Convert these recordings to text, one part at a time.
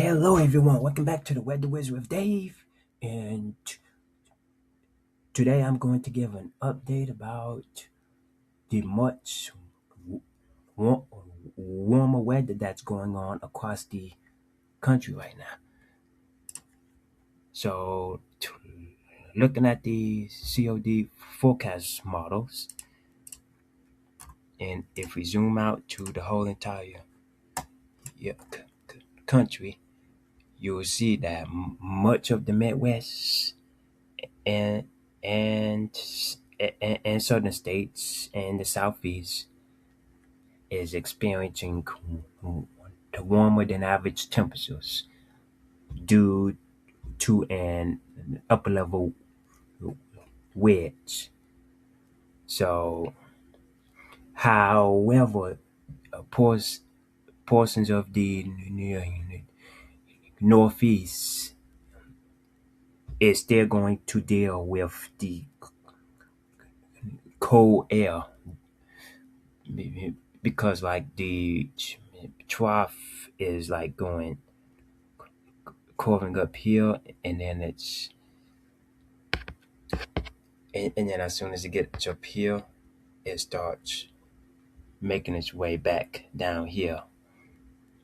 Hello, everyone. Welcome back to the Weather Wizard with Dave. And today I'm going to give an update about the much wa- warmer weather that's going on across the country right now. So, looking at the COD forecast models, and if we zoom out to the whole entire country, you will see that much of the Midwest and and and southern states and the southeast is experiencing warmer than average temperatures due to an upper level wedge. So, however, portions of the northeast is still going to deal with the cold air because like the trough is like going curving up here and then and then as soon as it gets up here it starts making its way back down here.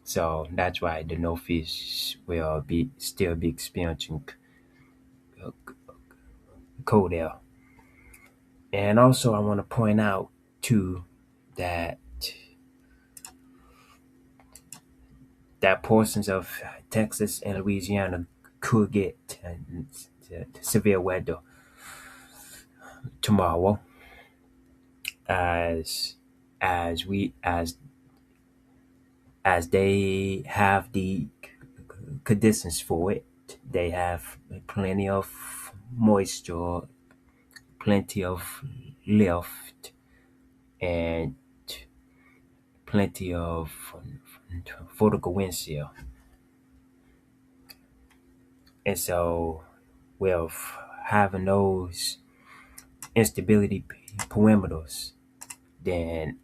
So that's why the northeast will be still be experiencing uh, cold air. And also I want to point out too that portions of Texas and Louisiana could get severe weather tomorrow as as we as they have the conditions for it. They have plenty of moisture, plenty of lift, and plenty of vertical wind chill. And so, with having those instability parameters, then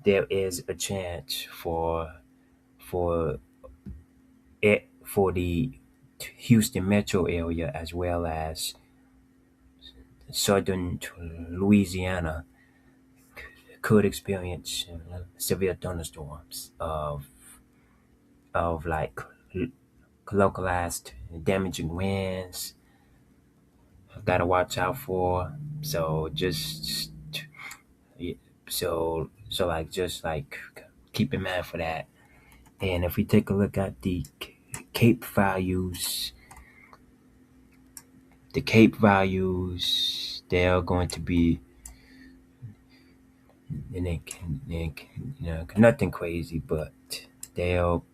there is a chance for for the Houston metro area as well as southern Louisiana could experience severe thunderstorms of like localized damaging winds. Gotta watch out for. So just like just like keep in mind for that. And if we take a look at the Cape values, they are going to be and nothing crazy, but they'll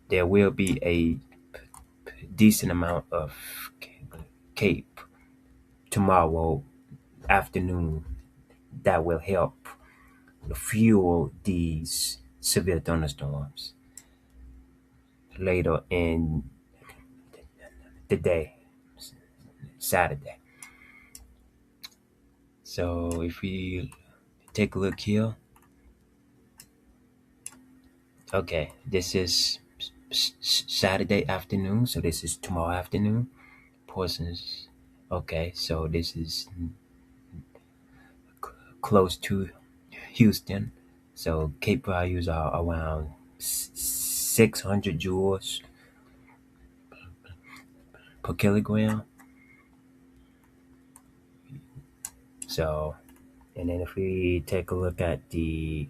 there will be a decent amount of Cape tomorrow afternoon that will help fuel these severe thunderstorms later in the day, Saturday. So if we take a look here, okay, this is Saturday afternoon, so this is tomorrow afternoon. Portions, okay, so this is close to Houston, so Cape values are around 600 joules per kilogram. So, and then if we take a look at the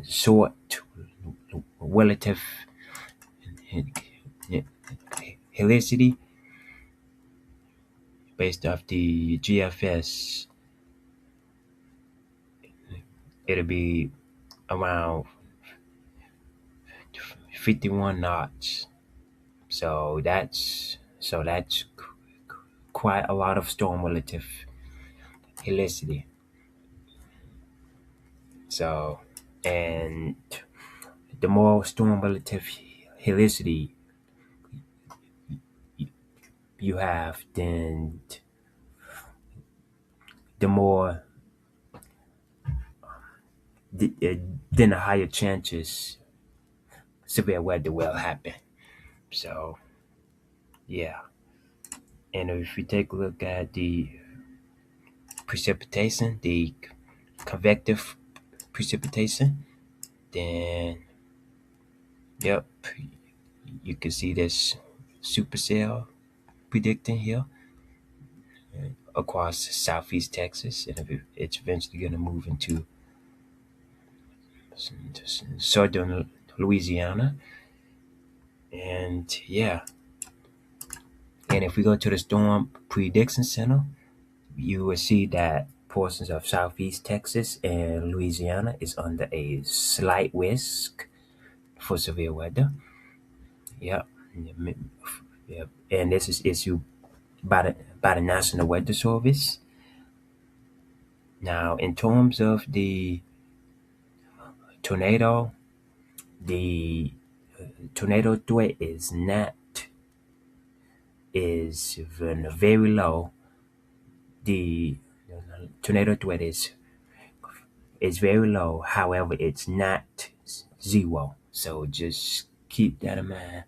short relative helicity based off the GFS, it'll be around 51 knots. So that's quite a lot of storm relative helicity. So, and the more storm relative helicity you have, then the more then a higher chances severe weather will happen. So yeah, and if we take a look at the precipitation, the convective precipitation, then yep, you can see this supercell predicting here across southeast Texas, and it's eventually going to move into southern Louisiana. And yeah, and if we go to the Storm Prediction Center, you will see that portions of southeast Texas and Louisiana is under a slight risk for severe weather. Yep. Yep. And this is issued by the National Weather Service. Now, in terms of the tornado, the tornado threat is very low. The tornado threat is very low. However, it's not zero. So just keep that in mind.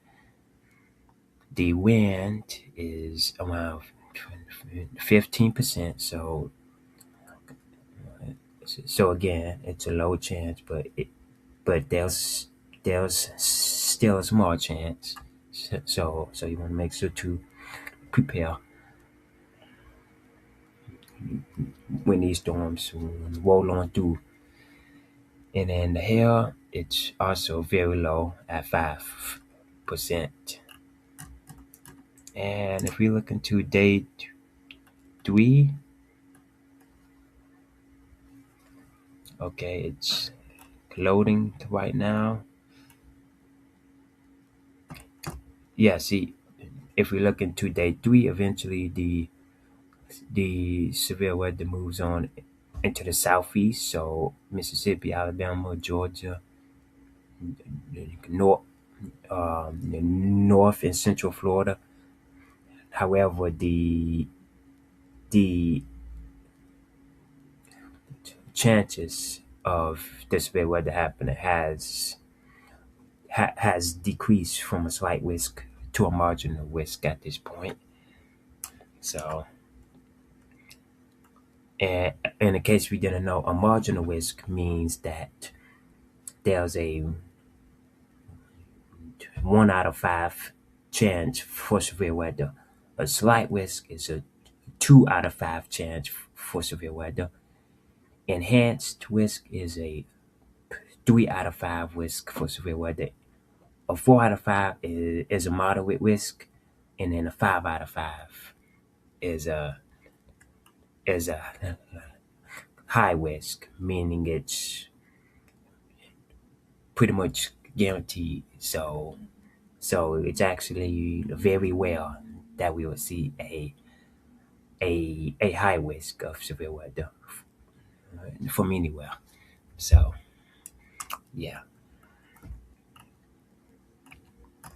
The wind is around 15%. So again, it's a low chance, but there's still a small chance. So you want to make sure to prepare when these storms roll on through. And then the hail, it's also very low at 5%. And if we look into day 3, okay, it's loading right now. Yeah, see, if we look into day 3, eventually the severe weather moves on into the southeast. So Mississippi, Alabama, Georgia, north, north and central Florida. However, the chances of the severe weather happening has decreased from a slight risk to a marginal risk at this point. So, and in case we didn't know, a marginal risk means that there's a 1 out of 5 chance for severe weather. A slight risk is a 2 out of 5 chance for severe weather. Enhanced risk is a 3 out of 5 risk for severe weather. A 4 out of 5 is a moderate risk, and then a 5 out of 5 is a high risk, meaning it's pretty much guaranteed. So it's actually very rare that we will see a high risk of severe weather from anywhere. So yeah,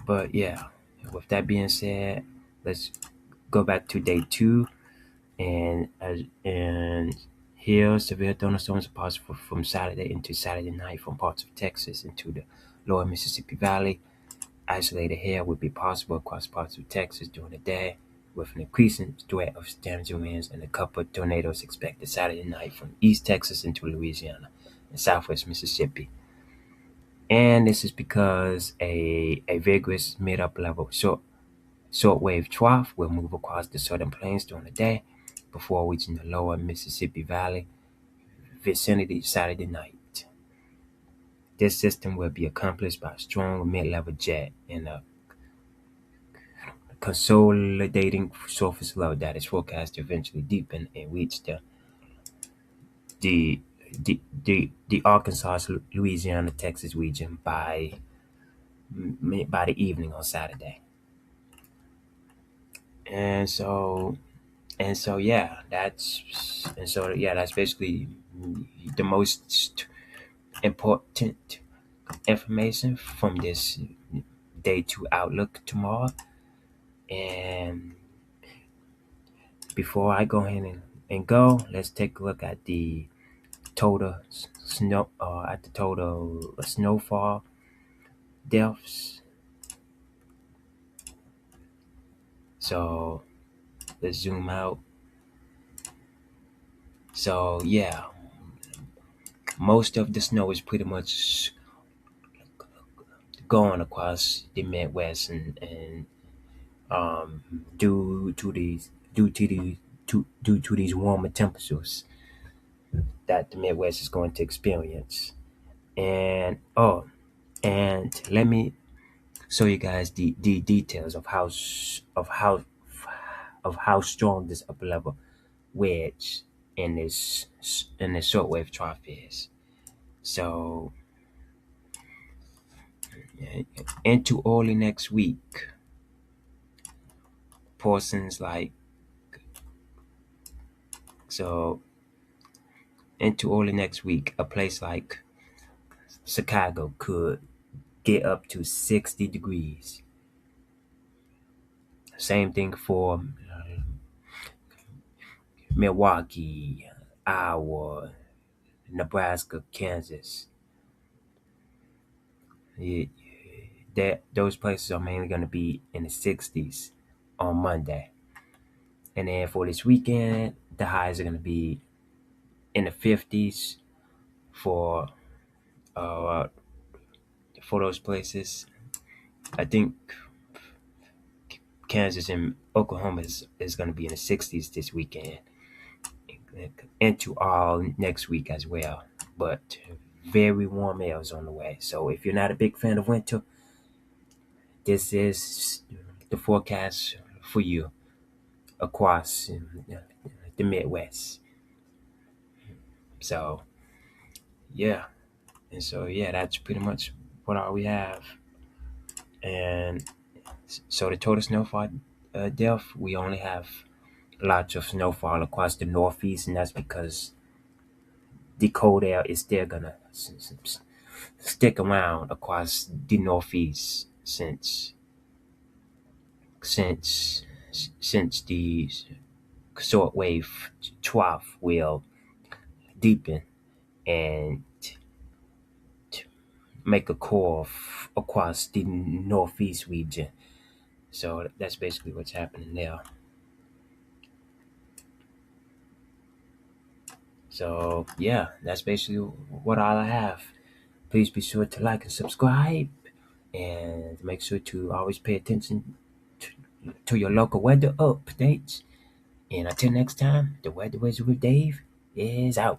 but yeah. With that being said, let's go back to day 2, and here severe thunderstorms are possible from Saturday into Saturday night from parts of Texas into the lower Mississippi Valley. Isolated hail would be possible across parts of Texas during the day, with an increasing threat of damaging winds and a couple of tornadoes expected Saturday night from East Texas into Louisiana and Southwest Mississippi. And this is because a vigorous mid-upper level shortwave trough will move across the southern plains during the day before reaching the lower Mississippi Valley vicinity Saturday night. This system will be accomplished by a strong mid-level jet and a consolidating surface low that is forecast to eventually deepen and reach the the Arkansas, Louisiana, Texas region by the evening on Saturday. And so that's basically the most important information from this day 2 outlook tomorrow. And before I go ahead and go, let's take a look at the total snowfall depths. So let's zoom out. So yeah, most of the snow is pretty much gone across the Midwest, and due to these warmer temperatures that the Midwest is going to experience. And let me show you guys the details of how strong this upper level wedge in this shortwave trough is. So into early next week, portions like so into early next week, a place like Chicago could get up to 60 degrees. Same thing for Milwaukee, Iowa, Nebraska, Kansas. It, those places are mainly going to be in the 60s on Monday. And then for this weekend, the highs are going to be in the 50s for uh, for those places. I think Kansas and Oklahoma is going to be in the 60s this weekend, into all next week as well. But very warm airs on the way. So if you're not a big fan of winter, this is the forecast for you across the Midwest. So yeah, and so yeah, that's pretty much what all we have. And so the total snowfall depth, we only have lots of snowfall across the Northeast, and that's because the cold air is still gonna stick around across the Northeast since since the shortwave trough will deepen and make a curve across the Northeast region. So that's basically what's happening there. So yeah, that's basically what all I have. Please be sure to like and subscribe, and make sure to always pay attention to your local weather updates. And until next time, the Weather Wizard with Dave is out.